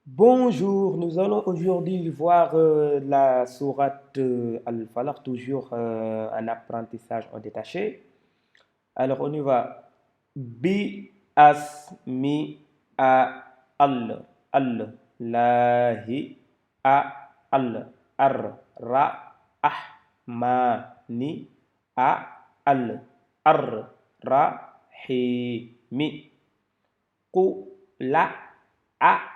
Bonjour, nous allons aujourd'hui voir la sourate Al-Falaq, toujours un apprentissage en détaché. Alors on y va. Bi as mi a al al lahi a al ar ra ah ma ni a al ar ra hi mi ku la a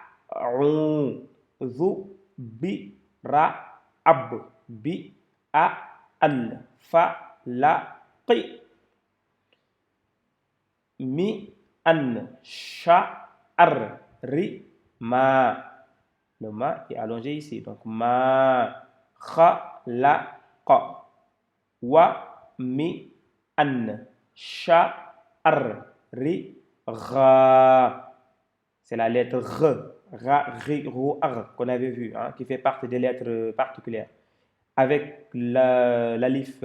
zu bi ra ab bi a al fa la qi mi an sha ar ri ma. Le ma est allongé ici, donc ma kha la qa wa mi an sha ar ri gha. C'est la lettre R, Ra, Ri, Ro, R qu'on avait vu, hein, qui fait partie des lettres particulières. Avec l'alif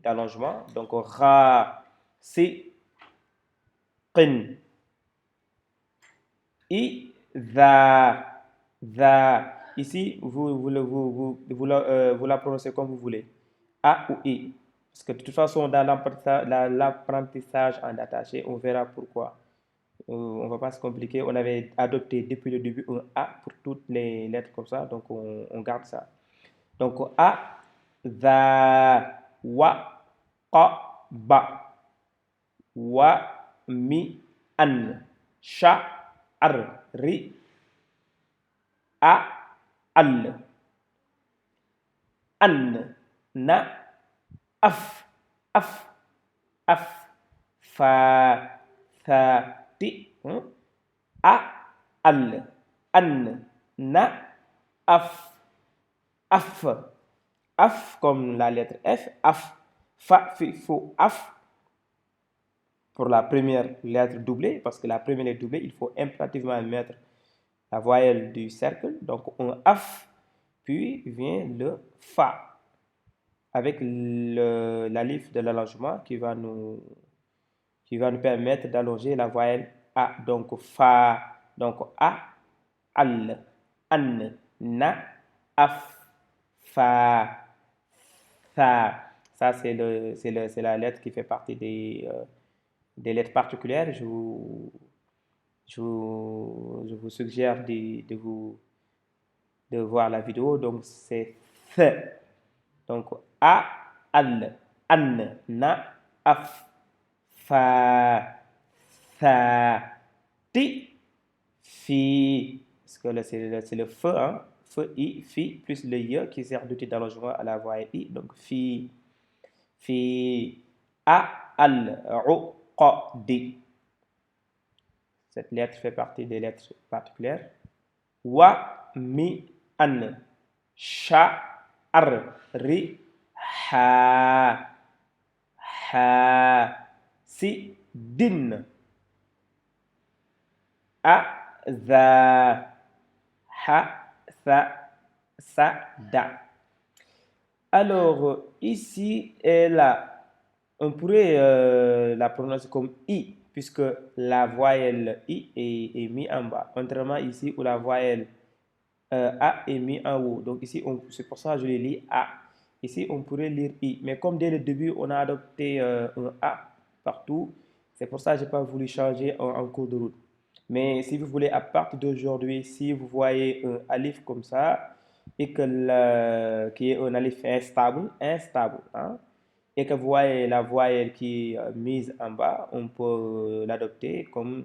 d'allongement, donc Ra, Si, Qin, I, Za. Ici, vous la prononcez comme vous voulez. A ou I. Parce que de toute façon, dans l'apprentissage en attaché, on verra pourquoi. On ne va pas se compliquer. On avait adopté depuis le début un A pour toutes les lettres comme ça, donc on garde ça. Donc A, Za, Wa, Qa, Ba, Wa, Mi, An, Sha, Ar, Ri, A, Al, An, Na, Af, Af, Af, Fa, Tha, Ti, A, Al, An, Na, Af, Af. Af comme la lettre F, Af, Fa, Fi, Fo, Af pour la première lettre doublée, parce que la première lettre doublée, il faut impérativement mettre la voyelle du cercle, donc un Af, puis vient le Fa, avec l'alif de l'allongement qui va nous permettre d'allonger la voyelle A. Donc Fa, donc A, Al, An, Na, Af, Fa, Tha. Ça, c'est la lettre qui fait partie des lettres particulières. Je vous suggère de voir la vidéo. Donc, c'est Th. Donc, A, Al, An, Na, Af, Fa, Tha, Ti, Fi. Parce que c'est le F, hein? F, I, Fi, plus le I qui sert d'outil d'allongement à la voix I. Donc, Fi, Fi, A, Al, Ru, Qa, Di. Cette lettre fait partie des lettres particulières. Wa, Mi, An, Sha, Ar, Ri, Ha, Ha, Si, Din, A, Za, Ha, Sa, Sa, Da. Alors, ici et là, on pourrait la prononcer comme I, puisque la voyelle I est mise en bas. Contrairement ici où la voyelle A est mise en haut. Donc ici, c'est pour ça que je le lis A. Ici, on pourrait lire I. Mais comme dès le début, on a adopté un A partout, c'est pour ça que je n'ai pas voulu changer en cours de route. Mais si vous voulez, à partir d'aujourd'hui, si vous voyez un alif comme ça, et qui est un alif instable, hein, et que vous voyez la voyelle qui est mise en bas, on peut l'adopter comme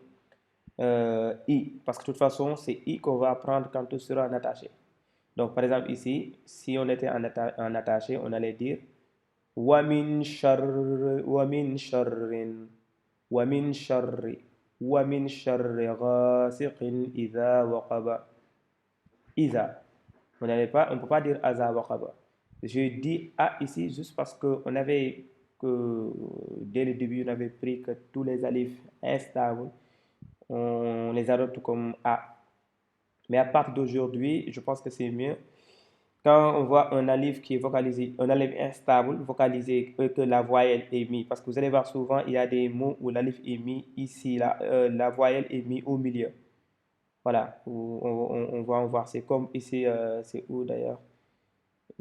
I, parce que de toute façon, c'est I qu'on va apprendre quand on sera en attaché. Donc, par exemple, ici, si on était en attaché, on allait dire وَمِن شَرِّ وَمِن شَرٍّ وَمِن شَرِّ وَمِن شَرِّ غَاسِقٍ إِذَا وَقَبَ. Iza. On ne peut pas dire Aza Waqaba. Je dis A ici juste parce qu'on avait que dès le début, on avait pris que tous les alifs instables, on les adopte comme A. Mais à partir d'aujourd'hui, je pense que c'est mieux. Quand on voit un alif qui est vocalisé, un alif instable, vocalisé, que la voyelle est mise. Parce que vous allez voir souvent, il y a des mots où l'alif est mis ici, la voyelle est mise au milieu. Voilà, on va en voir. C'est comme ici, c'est où d'ailleurs?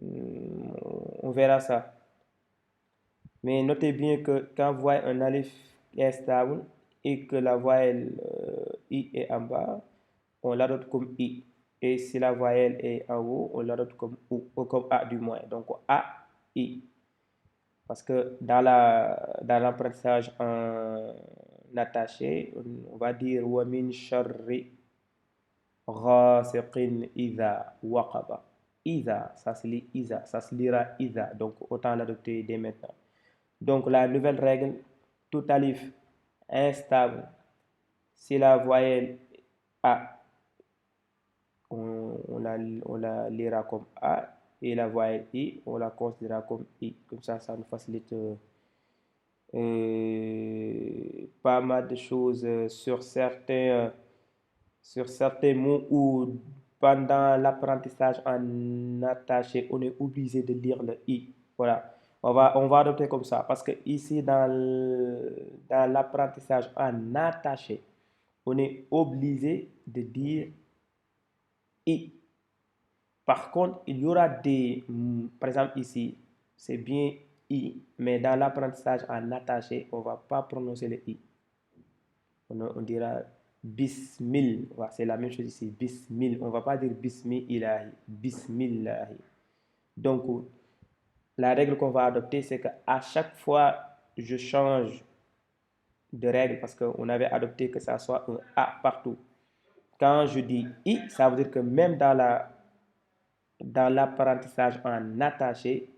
On verra ça. Mais notez bien que quand vous voyez un alif est stable et que la voyelle I est en bas, on l'adopte comme I. Et si la voyelle est en haut, on l'adopte comme OU, ou comme A du moins. Donc A, I. Parce que dans l'apprentissage en attaché, on va dire wa min sharri ghasiqin idha waqaba. Idha, ça se lit Isa, ça se lira Idha. Donc autant l'adopter dès maintenant. Donc la nouvelle règle, tout alif instable, si la voyelle A, on la lira comme A, et la voyelle I, on la considérera comme I. Comme ça nous facilite pas mal de choses sur certains mots où pendant l'apprentissage en attaché, on est obligé de lire le I. Voilà. On va adopter comme ça parce que ici, dans l'apprentissage en attaché, on est obligé de dire I. Par contre, il y aura par exemple ici, c'est bien I, mais dans l'apprentissage en attaché, on ne va pas prononcer le I. On dira Bismil. Voilà, c'est la même chose ici, Bismil. On ne va pas dire Bismillahi, Bismillahi. Donc, la règle qu'on va adopter, c'est qu'à chaque fois, je change de règle parce qu'on avait adopté que ça soit un A partout. Quand je dis I, ça veut dire que même dans l'apprentissage en attaché,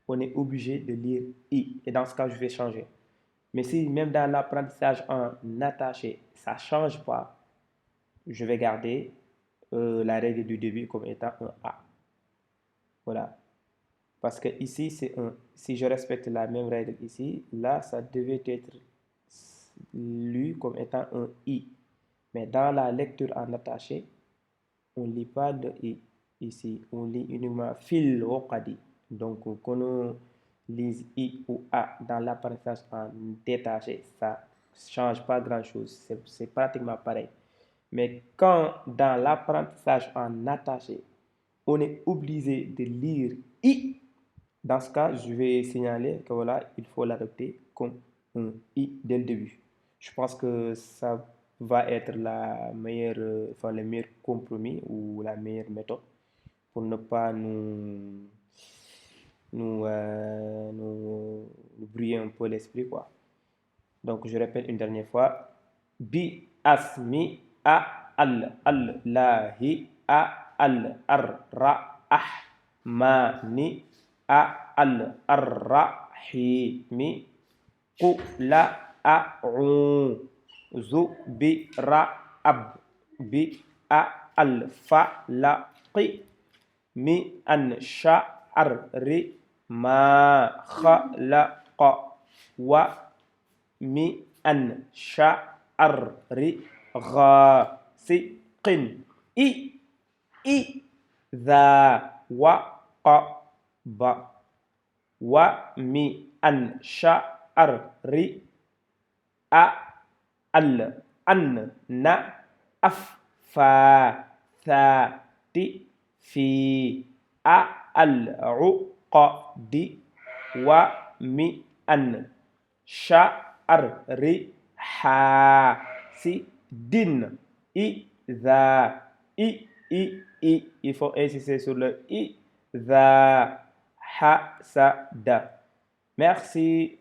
on est obligé de lire I. Et dans ce cas, je vais changer. Mais si même dans l'apprentissage en attaché, ça ne change pas, je vais garder la règle du début comme étant un A. Voilà. Parce que ici, si je respecte la même règle ici, là, ça devait être lu comme étant un I. Mais dans la lecture en attaché, on ne lit pas de I ici. On lit uniquement fil waqadi. Donc, quand on lit I ou A dans l'apprentissage en détaché, ça ne change pas grand-chose. C'est pratiquement pareil. Mais quand dans l'apprentissage en attaché, on est obligé de lire I, dans ce cas, je vais signaler que voilà, il faut l'adopter comme un I dès le début. Je pense que ça va être le meilleur compromis ou la meilleure méthode pour ne pas nous brouiller un peu l'esprit, quoi. Donc, je répète une dernière fois. Bi asmi a al lahi a al ra ah ma ni a al rahimi ku la a zu bi ra ab bi a al fa la qi mi an sha ar ri ma kha la qa wa mi an sha'ri ghasiqin idha waqaba wa mi an sha'ri a al an na af fa tha ti fi a al uqadi wa mi an sha'ri hasidin idha il faut insister sur le idha hasada. Merci.